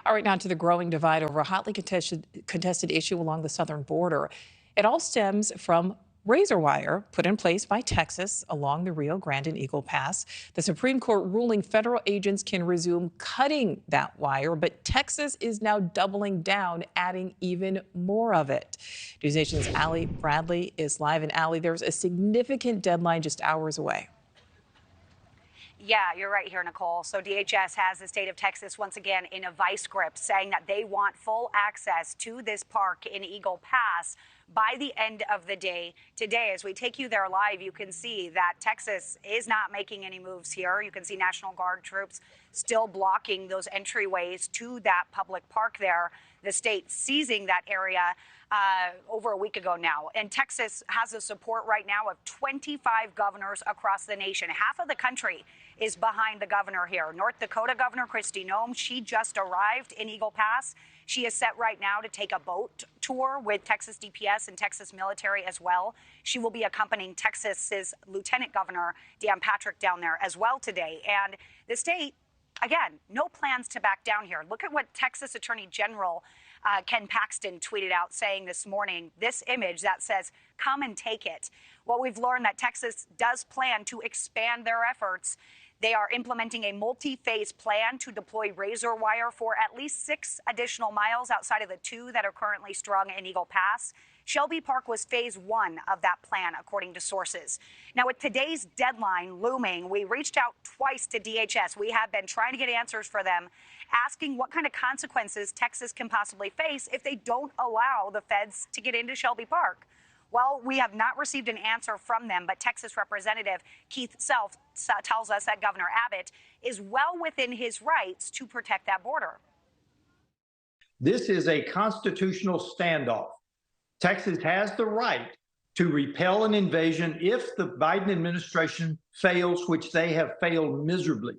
All right, now to the growing divide over a hotly contested issue along the southern border. It all stems from razor wire put in place by Texas along the Rio Grande and Eagle Pass. The Supreme Court ruling federal agents can resume cutting that wire, but Texas is now doubling down, adding even more of it. NewsNation's Allie Bradley is live. And Allie, there's a significant deadline just hours away. Yeah, you're right here, Nicole. So DHS has the state of Texas once again in a vice grip, saying that they want full access to this park in Eagle Pass by the end of the day today. As we take you there live, you can see that Texas is not making any moves here. You can see National Guard troops still blocking those entryways to that public park there. The state seizing that area over a week ago now. And Texas has the support right now of 25 governors across the nation. Half of the country is behind the governor here. North Dakota Governor Kristi Noem, she just arrived in Eagle Pass. She is set right now to take a boat tour with Texas DPS and Texas military as well. She will be accompanying Texas's Lieutenant Governor Dan Patrick down there as well today. And the state, again, no plans to back down here. Look at what Texas Attorney General Ken Paxton tweeted out saying this morning, this image that says, "Come and take it." Well, we've learned that Texas does plan to expand their efforts. They are implementing a multi-phase plan to deploy razor wire for at least 6 additional miles outside of the 2 that are currently strung in Eagle Pass. Shelby Park was phase 1 of that plan, according to sources. Now, with today's deadline looming, we reached out twice to DHS. We have been trying to get answers for them, asking what kind of consequences Texas can possibly face if they don't allow the feds to get into Shelby Park. Well, we have not received an answer from them, but Texas Representative Keith Self tells us that Governor Abbott is well within his rights to protect that border. This is a constitutional standoff. Texas has the right to repel an invasion if the Biden administration fails, which they have failed miserably.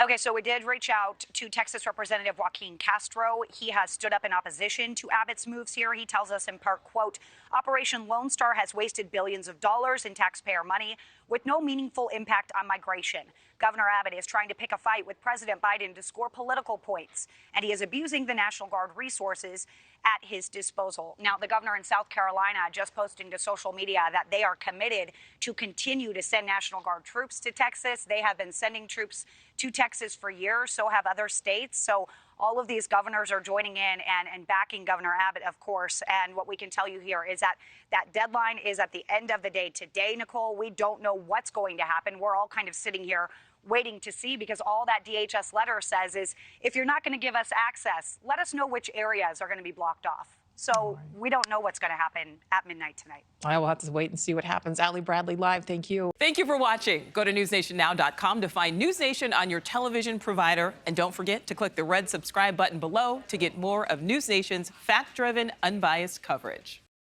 Okay, so we did reach out to Texas Representative Joaquin Castro. He has stood up in opposition to Abbott's moves here. He tells us in part, quote, "Operation Lone Star has wasted billions of dollars in taxpayer money with no meaningful impact on migration. Governor Abbott is trying to pick a fight with President Biden to score political points, and he is abusing the National Guard resources at his disposal." Now, the governor in South Carolina just posting to social media that they are committed to continue to send National Guard troops to Texas. They have been sending troops to Texas for years, so have other states. So all of these governors are joining in and backing Governor Abbott, of course. And what we can tell you here is that that deadline is at the end of the day today, Nicole. We don't know what's going to happen. We're all kind of sitting here waiting to see, because all that DHS letter says is, if you're not going to give us access, let us know which areas are going to be blocked off. So we don't know what's going to happen at midnight tonight. I will have to wait and see what happens. Allie Bradley live. Thank you. Thank you for watching. Go to newsnationnow.com to find News Nation on your television provider. And don't forget to click the red subscribe button below to get more of News Nation's fact-driven, unbiased coverage.